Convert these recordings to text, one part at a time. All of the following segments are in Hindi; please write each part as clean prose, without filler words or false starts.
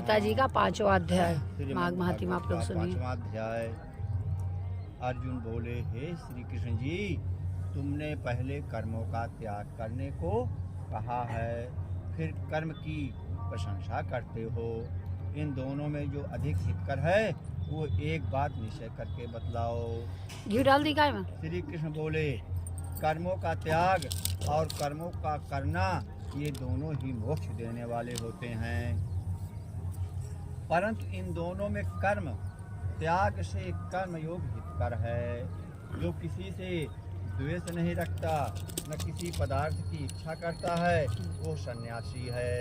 गीता जी का 5वां अध्याय माघ महात्म्य आप लोग सुनिए। 5वां अध्याय। अर्जुन बोले, हे श्री कृष्ण जी, तुमने पहले कर्मों का त्याग करने को कहा है, फिर कर्म की प्रशंसा करते हो। इन दोनों में जो अधिक हितकर है वो एक बात निश्चय करके बतलाओ। घी डाल दी काय में? श्री कृष्ण बोले, कर्मों का त्याग और कर्मों का करना ये दोनों ही मोक्ष देने वाले होते हैं, परंतु इन दोनों में कर्म त्याग से कर्म योग हितकर है। जो किसी से द्वेष नहीं रखता, न किसी पदार्थ की इच्छा करता है, वो सन्यासी है।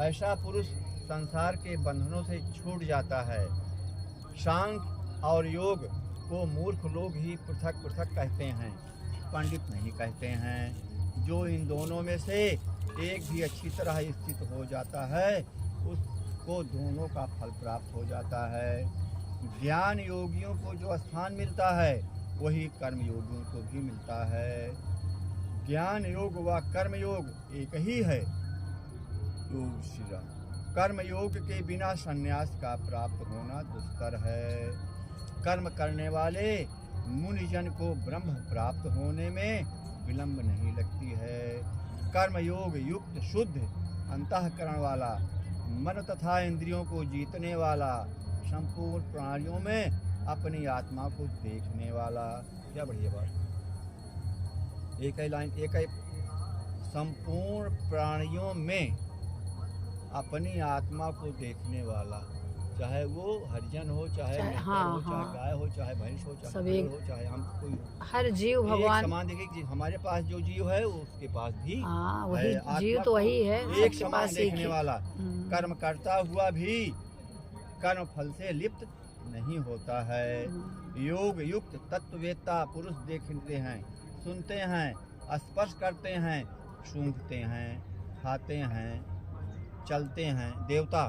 ऐसा पुरुष संसार के बंधनों से छूट जाता है। सांख्य और योग को मूर्ख लोग ही पृथक पृथक कहते हैं, पंडित नहीं कहते हैं। जो इन दोनों में से एक भी अच्छी तरह स्थित हो जाता है, उसको दोनों का फल प्राप्त हो जाता है। ज्ञान योगियों को जो स्थान मिलता है वही कर्म योगियों को भी मिलता है। ज्ञान योग व कर्म योग एक ही है। योग श्री राम। कर्म योग के बिना संन्यास का प्राप्त होना दुष्कर है। कर्म करने वाले मुनिजन को ब्रह्म प्राप्त होने में विलंब नहीं लगती है। कर्म योग युक्त शुद्ध अंतःकरण वाला, मन तथा इंद्रियों को जीतने वाला, संपूर्ण प्राणियों में अपनी आत्मा को देखने वाला। क्या बढ़िया बात। एक ही लाइन, एक ही। संपूर्ण प्राणियों में अपनी आत्मा को देखने वाला, चाहे वो हरिजन हो, चाहे हो, चाहे गाय हो, चाहे भैंस हो, चाहे भेड़ हो, चाहे हम कोई, हर जीव भगवान समान। देखिए हमारे पास जो जीव है उसके पास भी वही जीव तो वही है, एक समान देखने वाला। कर्म करता हुआ भी कर्म फल से लिप्त नहीं होता है। योग युक्त तत्ववेत्ता पुरुष देखते हैं, सुनते हैं, स्पर्श करते हैं, सूंघते हैं, खाते हैं, चलते हैं। देवता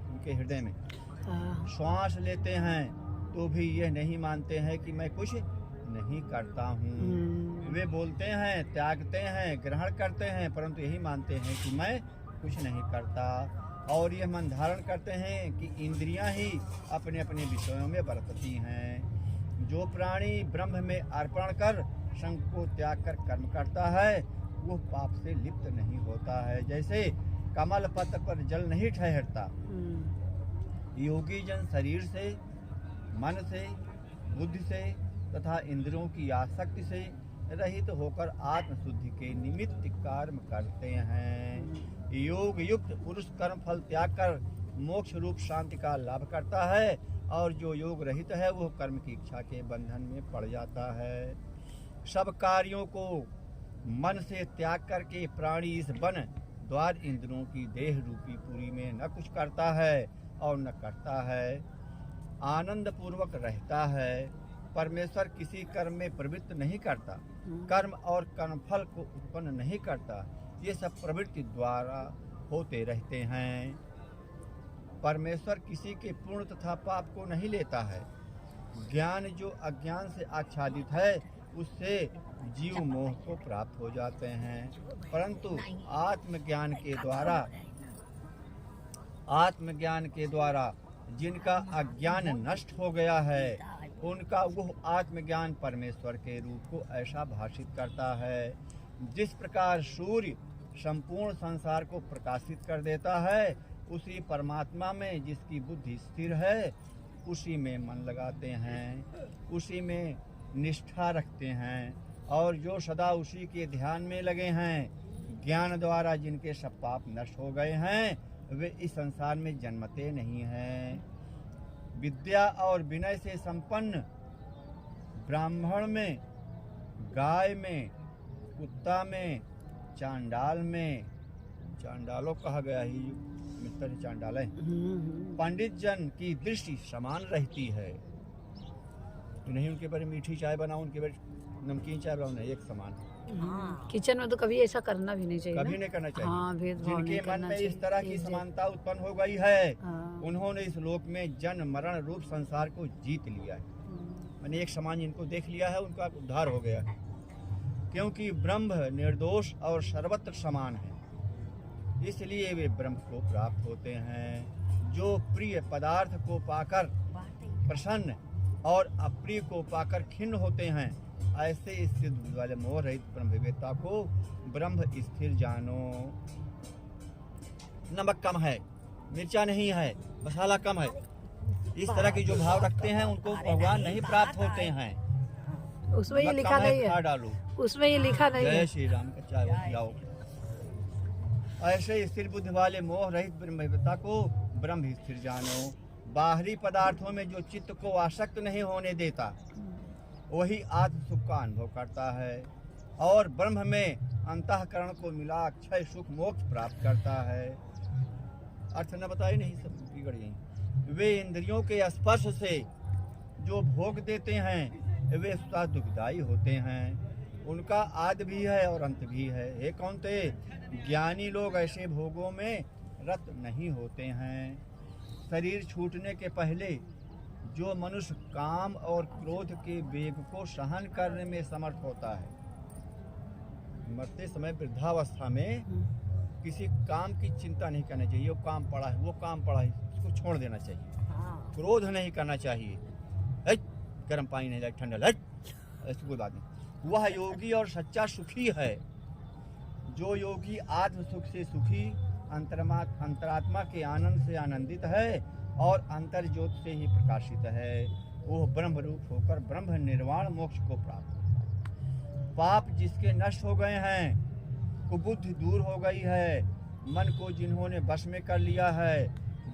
उनके हृदय में श्वास लेते हैं तो भी यह नहीं मानते हैं कि मैं कुछ नहीं करता हूँ। वे बोलते हैं, त्यागते हैं, ग्रहण करते हैं, परंतु यही मानते हैं कि मैं कुछ नहीं करता। और यह मन धारण करते हैं कि इंद्रियां ही अपने अपने विषयों में बरतती हैं। जो प्राणी ब्रह्म में अर्पण कर संग को त्याग कर कर्म करता है वो पाप से लिप्त नहीं होता है। जैसे कमल पत्र पर जल नहीं ठहरता, योगी जन शरीर से, मन से, बुद्धि से तथा इंद्रियों की आसक्ति से रहित होकर आत्मशुद्धि के निमित्त कर्म करते हैं। योग युक्त पुरुष कर्म फल त्याग कर मोक्ष रूप शांति का लाभ करता है, और जो योग रहित है वो कर्म की इच्छा के बंधन में पड़ जाता है। सब कार्यों को मन से त्याग करके प्राणी इस वन द्वार इंद्रियों की देह रूपी पुरी में न कुछ करता है और न करता है, आनंद पूर्वक रहता है। परमेश्वर किसी कर्म में प्रवृत्त नहीं करता, कर्म और कर्मफल को उत्पन्न नहीं करता। ये सब प्रवृत्ति द्वारा होते रहते हैं। परमेश्वर किसी के पुण्य तथा पाप को नहीं लेता है। ज्ञान जो अज्ञान से आच्छादित है उससे जीव मोह को प्राप्त हो जाते हैं, परंतु आत्मज्ञान के द्वारा जिनका अज्ञान नष्ट हो गया है उनका वह आत्मज्ञान परमेश्वर के रूप को ऐसा भाषित करता है। जिस प्रकार सूर्य संपूर्ण संसार को प्रकाशित कर देता है, उसी परमात्मा में जिसकी बुद्धि स्थिर है उसी में मन लगाते हैं, उसी में निष्ठा रखते हैं, और जो सदा उसी के ध्यान में लगे हैं, ज्ञान द्वारा जिनके सब पाप नष्ट हो गए हैं, वे इस संसार में जन्मते नहीं हैं। विद्या और विनय से संपन्न ब्राह्मण में, गाय में, कुत्ता में, चांडाल में, चांडालों कहा गया ही मित्र चांडाल है, पंडित जन की दृष्टि समान रहती है। नहीं उनके बारे मीठी चाय बनाओ, उनके बारे नमकीन चाय बनाओ, नहीं, एक समान। किचन में तो कभी ऐसा करना भी नहीं चाहिए, कभी नहीं करना चाहिए। हाँ, जिनके मन में इस तरह की समानता उत्पन्न हो गई है, उन्होंने इस लोक में जन्म मरण रूप संसार को जीत लिया है। मैंने एक समान जिनको देख लिया है उनका उद्धार हो गया है, क्योंकि ब्रह्म निर्दोष और सर्वत्र समान है। इसलिए वे ब्रह्म को प्राप्त होते हैं। जो प्रिय पदार्थ को पाकर प्रसन्न और अप्रिय को पाकर खिन्न होते हैं, ऐसे स्थिर बुद्धि वाले मोह रहित ब्रह्मवेत्ता को ब्रह्म स्थिर जानो। नमक कम है, मिर्चा नहीं है, मसाला कम है, इस तरह के जो भाव रखते हैं उनको भगवान नहीं प्राप्त होते हैं। उसमें ये नमक लिखा कम नहीं खा है, डालो। उसमें ये लिखा नहीं जय है। श्री राम का चाय पिलाओ। ऐसे स्थिर बुद्धि वाले मोह रहित ब्रह्मवेत्ता को ब्रह्म स्थिर जानो। बाहरी पदार्थों में जो चित्त को आसक्त नहीं होने देता, वही आत्म सुख का अनुभव करता है और ब्रह्म में अंतःकरण को मिला अक्षय सुख मोक्ष प्राप्त करता है। अर्थ न बताए नहीं, सब बिगड़ गई। वे इंद्रियों के स्पर्श से जो भोग देते हैं वे स्वतः दुखदायी होते हैं। उनका आदि भी है और अंत भी है। हे कौन्ते, ज्ञानी लोग ऐसे भोगों में रत नहीं होते हैं। शरीर छूटने के पहले जो मनुष्य काम और क्रोध के वेग को सहन करने में समर्थ होता है, मरते समय वृद्धावस्था में किसी काम की चिंता नहीं करनी चाहिए। वो काम पड़ा है, वो काम पड़ा है, उसको छोड़ देना चाहिए। क्रोध नहीं करना चाहिए। गर्म पानी नहीं लाए, ठंडा लाए, ऐसी कोई बात नहीं। वह योगी और सच्चा सुखी है। जो योगी आत्म सुख से सुखी, अंतरात्मा के आनंद से आनंदित है और अंतर ज्योत से ही प्रकाशित है, वह ब्रह्म रूप होकर ब्रह्म निर्वाण मोक्ष को प्राप्त होता है। पाप जिसके नष्ट हो गए हैं, कुबुद्धि दूर हो गई है, मन को जिन्होंने वश में कर लिया है,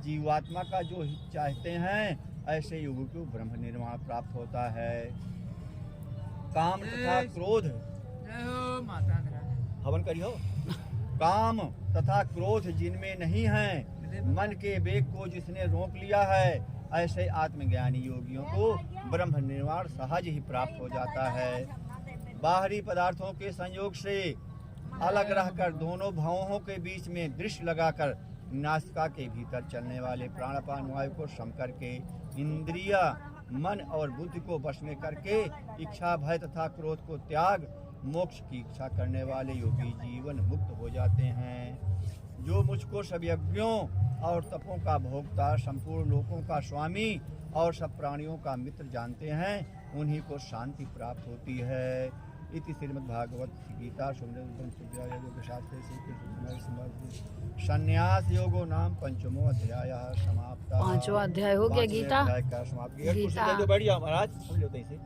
जीवात्मा का जो हित चाहते हैं, ऐसे योगी को ब्रह्म निर्वाण प्राप्त होता है। काम तथा क्रोध, हवन करियो। काम तथा क्रोध जिनमें नहीं है, मन के वेग को जिसने रोक लिया है, ऐसे आत्मज्ञानी योगियों को ब्रह्म निर्वाण सहज ही प्राप्त हो जाता है। बाहरी पदार्थों के संयोग से अलग रहकर दोनों भावों के बीच में दृष्टि लगाकर नासिका के भीतर चलने वाले प्राणापान वायु को सम करके इंद्रिया, मन और बुद्धि को वश में करके इच्छा, भय तथा क्रोध को त्याग मोक्ष की इच्छा करने वाले योगी जीवन मुक्त हो जाते हैं। जो मुझको सब यज्ञों और तपों का भोक्ता, संपूर्ण लोकों का स्वामी और सब प्राणियों का मित्र जानते हैं, उन्हीं को शांति प्राप्त होती है। इति श्रीमद्भागवत गीता संन्यास योगो नाम पंचमो अध्याय समाप्त। 5वां अध्याय हो गया गीता। बढ़िया महाराज, सुन लो इसे,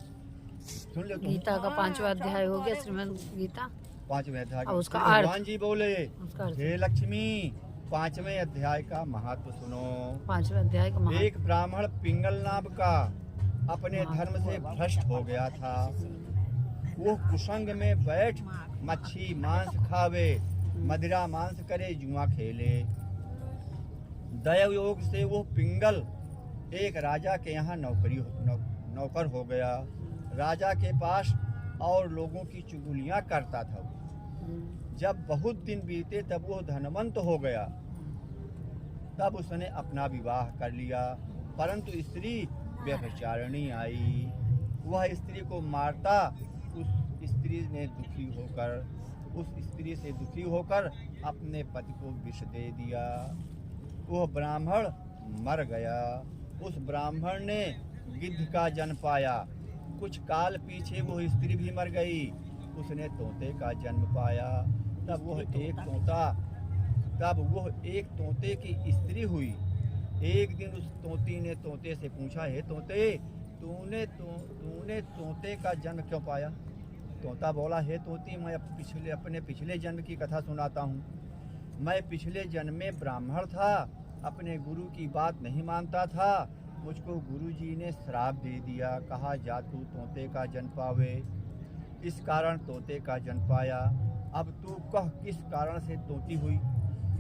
सुन लो। गीता का 5वां अध्याय हो गया, श्रीमद् गीता 5वें अध्याय। उसका भगवान जी बोले, उसका हे लक्ष्मी, 5वें अध्याय का महत्व सुनो। 5वें अध्याय का महत्व। एक ब्राह्मण पिंगल नाम का अपने धर्म से भ्रष्ट हो गया था। वो कुसंग में बैठ मच्छी मांस खावे, मदिरा मांस करे, जुआ खेले। दैव योग से वो पिंगल एक राजा के यहाँ नौकर हो गया। राजा के पास और लोगों की चुगलियां करता था। जब बहुत दिन बीते तब वो धनवंत हो गया। तब उसने अपना विवाह कर लिया, परंतु स्त्री व्यभिचारिणी आई। वह स्त्री को मारता। उस स्त्री से दुखी होकर अपने पति को विष दे दिया। वह ब्राह्मण मर गया। उस ब्राह्मण ने गिद्ध का जन्म पाया। कुछ काल पीछे वो स्त्री भी मर गई। उसने तोते का जन्म पाया। तब वह एक तोते की स्त्री हुई। एक दिन उस तोती ने तोते से पूछा, हे तोते, तूने तोते का जन्म क्यों पाया? तोता बोला, हे तोती, मैं अपने पिछले जन्म की कथा सुनाता हूँ। मैं पिछले जन्म में ब्राह्मण था, अपने गुरु की बात नहीं मानता था। मुझको गुरुजी ने श्राप दे दिया, कहा जा तू तोते का जन्म पावे। इस कारण तोते का जन्म पाया। अब तू कह किस कारण से तोती हुई?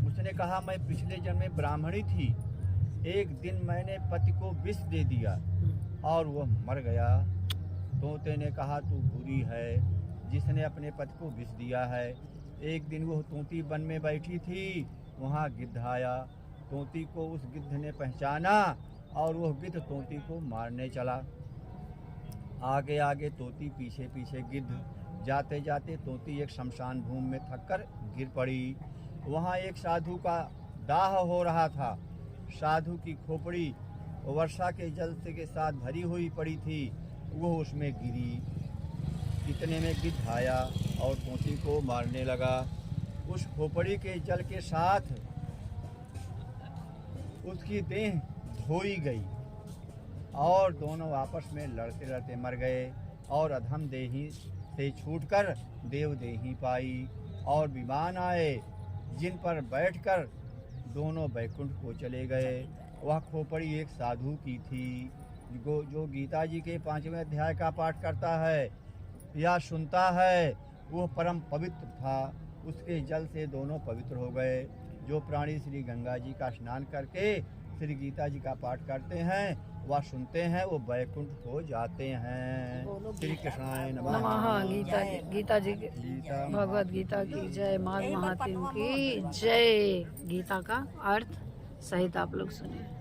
उसने कहा, मैं पिछले जन्म में ब्राह्मणी थी। एक दिन मैंने पति को विष दे दिया और वह मर गया। तोते ने कहा, तू बुरी है जिसने अपने पति को विष दिया है। एक दिन वह तोती वन में बैठी थी, वहाँ गिद्ध आया। तोती को उस गिद्ध ने पहचाना और वह गिद्ध तोती को मारने चला। आगे आगे तोती, पीछे पीछे गिद्ध। जाते जाते तोती एक शमशान भूमि में थक कर गिर पड़ी। वहाँ एक साधु का दाह हो रहा था। साधु की खोपड़ी वर्षा के जल से के साथ भरी हुई पड़ी थी। वो उसमें गिरी। इतने में गिद्ध आया और पोथी को मारने लगा। उस खोपड़ी के जल के साथ उसकी देह धोई गई और दोनों आपस में लड़ते लड़ते मर गए और अधम देही से छूटकर देव देही पाई। और विमान आए जिन पर बैठकर दोनों बैकुंठ को चले गए। वह खोपड़ी एक साधु की थी जो गीता जी के 5वें अध्याय का पाठ करता है या सुनता है। वह परम पवित्र था। उसके जल से दोनों पवित्र हो गए। जो प्राणी श्री गंगा जी का स्नान करके श्री गीता जी का पाठ करते हैं, वह सुनते हैं, वो बैकुंठ हो जाते हैं। श्री कृष्णाय नमः। नमः। गीता जी भगवद गीता की जय। माघ महात्म्य की जय। गीता का अर्थ सहित आप लोग सुनिए।